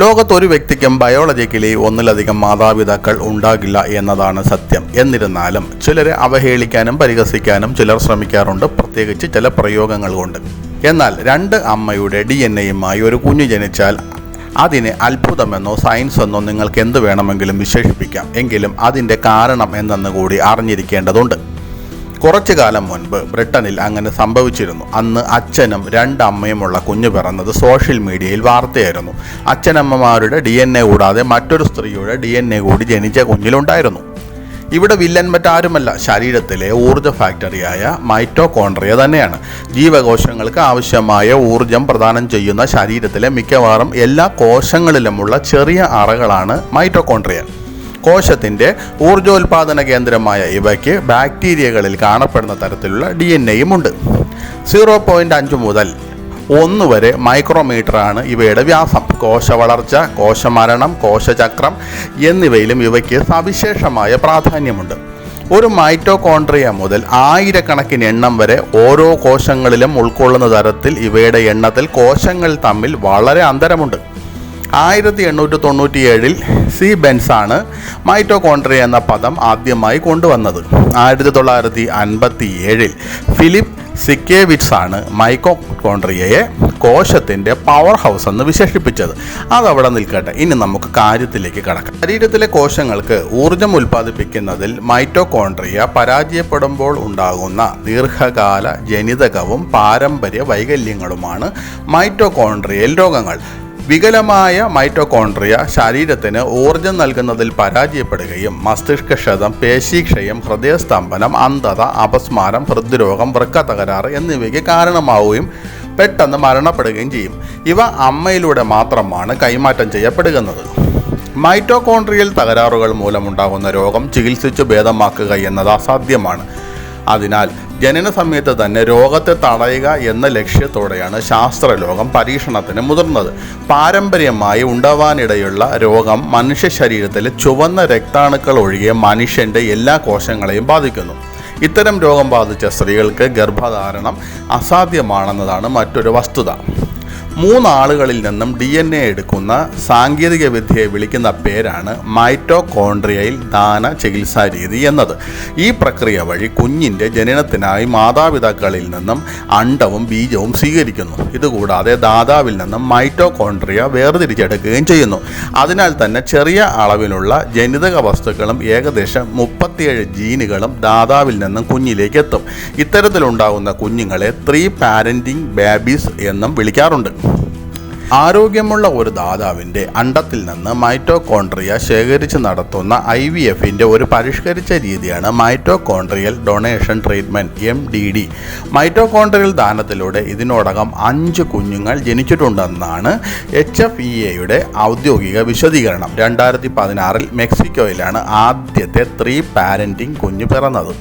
ലോകത്തൊരു വ്യക്തിക്കും ബയോളജിക്കലി ഒന്നിലധികം മാതാപിതാക്കൾ ഉണ്ടാകില്ല എന്നതാണ് സത്യം. എന്നിരുന്നാലും ചിലരെ അവഹേളിക്കാനും പരിഹസിക്കാനും ചിലർ ശ്രമിക്കാറുണ്ട്, പ്രത്യേകിച്ച് ചില പ്രയോഗങ്ങൾ കൊണ്ട്. എന്നാൽ രണ്ട് അമ്മയുടെ DNA-യുമായി ഒരു കുഞ്ഞ് ജനിച്ചാൽ അതിനെ അത്ഭുതമെന്നോ സയൻസ് എന്നോ നിങ്ങൾക്ക് എന്ത് വേണമെങ്കിലും വിശേഷിപ്പിക്കാം. എങ്കിലും അതിൻ്റെ കാരണം എന്തെന്ന് കൂടി അറിഞ്ഞിരിക്കേണ്ടതുണ്ട്. കുറച്ചു കാലം മുൻപ് ബ്രിട്ടനിൽ അങ്ങനെ സംഭവിച്ചിരുന്നു. അന്ന് അച്ഛനും രണ്ടമ്മയുമുള്ള കുഞ്ഞ് പിറന്നത് സോഷ്യൽ മീഡിയയിൽ വാർത്തയായിരുന്നു. അച്ഛനമ്മമാരുടെ DNA കൂടാതെ മറ്റൊരു സ്ത്രീയുടെ DNA കൂടി ജനിച്ച കുഞ്ഞിലുണ്ടായിരുന്നു. ഇവിടെ വില്ലൻ മറ്റാരുമല്ല, ശരീരത്തിലെ ഊർജ്ജ ഫാക്ടറിയായ മൈറ്റോകോൺട്രിയ തന്നെയാണ്. ജീവകോശങ്ങൾക്ക് ആവശ്യമായ ഊർജം പ്രദാനം ചെയ്യുന്ന ശരീരത്തിലെ മിക്കവാറും എല്ലാ കോശങ്ങളിലുമുള്ള ചെറിയ അറകളാണ് മൈറ്റോകോൺട്രിയ. കോശത്തിൻ്റെ ഊർജോൽപാദന കേന്ദ്രമായ ഇവയ്ക്ക് ബാക്ടീരിയകളിൽ കാണപ്പെടുന്ന തരത്തിലുള്ള DNA-യും ഉണ്ട്. 0.5 മുതൽ 1 വരെ മൈക്രോമീറ്ററാണ് ഇവയുടെ വ്യാസം. കോശവളർച്ച, കോശമരണം, കോശചക്രം എന്നിവയിലും ഇവയ്ക്ക് സവിശേഷമായ പ്രാധാന്യമുണ്ട്. ഒരു മൈറ്റോകോൺട്രിയ മുതൽ ആയിരക്കണക്കിന് എണ്ണം വരെ ഓരോ കോശങ്ങളിലും ഉൾക്കൊള്ളുന്ന തരത്തിൽ ഇവയുടെ എണ്ണത്തിൽ കോശങ്ങൾ തമ്മിൽ വളരെ അന്തരമുണ്ട്. 1897 സി ബെൻസാണ് മൈറ്റോകോൺട്രിയ എന്ന പദം ആദ്യമായി കൊണ്ടുവന്നത്. 1957 ഫിലിപ്പ് സിക്കേവിറ്റ്സ് ആണ് മൈറ്റോകോൺട്രിയയെ കോശത്തിൻ്റെ പവർ ഹൗസ് എന്ന് വിശേഷിപ്പിച്ചത്. അതവിടെ നിൽക്കട്ടെ, ഇനി നമുക്ക് കാര്യത്തിലേക്ക് കടക്കാം. ശരീരത്തിലെ കോശങ്ങൾക്ക് ഊർജം ഉൽപ്പാദിപ്പിക്കുന്നതിൽ മൈറ്റോകോൺട്രിയ പരാജയപ്പെടുമ്പോൾ ഉണ്ടാകുന്ന ദീർഘകാല ജനിതകവും പാരമ്പര്യ വൈകല്യങ്ങളുമാണ് മൈറ്റോകോൺട്രിയൽ രോഗങ്ങൾ. വികലമായ മൈറ്റോകോൺട്രിയ ശരീരത്തിന് ഊർജം നൽകുന്നതിൽ പരാജയപ്പെടുകയും മസ്തിഷ്കക്ഷതം, പേശീക്ഷയം, ഹൃദയസ്തംഭനം, അന്ധത, അപസ്മാരം, ഹൃദ്രോഗം, വൃക്ക തകരാറ് എന്നിവയ്ക്ക് കാരണമാവുകയും പെട്ടെന്ന് മരണപ്പെടുകയും ചെയ്യും. ഇവ അമ്മയിലൂടെ മാത്രമാണ് കൈമാറ്റം ചെയ്യപ്പെടുന്നത്. മൈറ്റോകോൺട്രിയൽ തകരാറുകൾ മൂലമുണ്ടാകുന്ന രോഗം ചികിത്സിച്ച് ഭേദമാക്കുക എന്നത് അസാധ്യമാണ്. അതിനാൽ ജനന സമയത്ത് തന്നെ രോഗത്തെ തടയുക എന്ന ലക്ഷ്യത്തോടെയാണ് ശാസ്ത്രലോകം പരീക്ഷണത്തിന് മുതിർന്നത്. പാരമ്പര്യമായി ഉണ്ടാവാനിടയുള്ള രോഗം മനുഷ്യ ശരീരത്തിലെ ചുവന്ന രക്താണുക്കൾ ഒഴികെ മനുഷ്യൻ്റെ എല്ലാ കോശങ്ങളെയും ബാധിക്കുന്നു. ഇത്തരം രോഗം ബാധിച്ച സ്ത്രീകൾക്ക് ഗർഭധാരണം അസാധ്യമാണെന്നതാണ് മറ്റൊരു വസ്തുത. 3 ആളുകളിൽ നിന്നും DNA എടുക്കുന്ന സാങ്കേതിക വിദ്യയെ വിളിക്കുന്ന പേരാണ് മൈറ്റോകോൺട്രിയയിൽ ദാന ചികിത്സാ രീതി എന്നത്. ഈ പ്രക്രിയ വഴി കുഞ്ഞിൻ്റെ ജനനത്തിനായി മാതാപിതാക്കളിൽ നിന്നും അണ്ഡവും ബീജവും സ്വീകരിക്കുന്നു. ഇതുകൂടാതെ ദാതാവിൽ നിന്നും മൈറ്റോകോൺട്രിയ വേർതിരിച്ചെടുക്കുകയും ചെയ്യുന്നു. അതിനാൽ തന്നെ ചെറിയ അളവിലുള്ള ജനിതക വസ്തുക്കളും ഏകദേശം 37 ജീനുകളും ദാതാവിൽ നിന്നും കുഞ്ഞിലേക്ക് എത്തും. ഇത്തരത്തിലുണ്ടാകുന്ന കുഞ്ഞുങ്ങളെ 3 പാരന്റിംഗ് ബേബീസ് എന്നും വിളിക്കാറുണ്ട്. ആരോഗ്യമുള്ള ഒരു ദാതാവിൻ്റെ അണ്ഡത്തിൽ നിന്ന് മൈറ്റോകോൺട്രിയ ശേഖരിച്ച് നടത്തുന്ന IVF-ൻ്റെ ഒരു പരിഷ്കരിച്ച രീതിയാണ് mitochondrial donation treatment MDD. Mitochondrial ദാനത്തിലൂടെ ഇതിനോടകം 5 കുഞ്ഞുങ്ങൾ ജനിച്ചിട്ടുണ്ടെന്നാണ് HFEAയുടെ ഔദ്യോഗിക വിശദീകരണം. 2016 മെക്സിക്കോയിലാണ് ആദ്യത്തെ 3 പാരന്റിംഗ് കുഞ്ഞ് പിറന്നത്.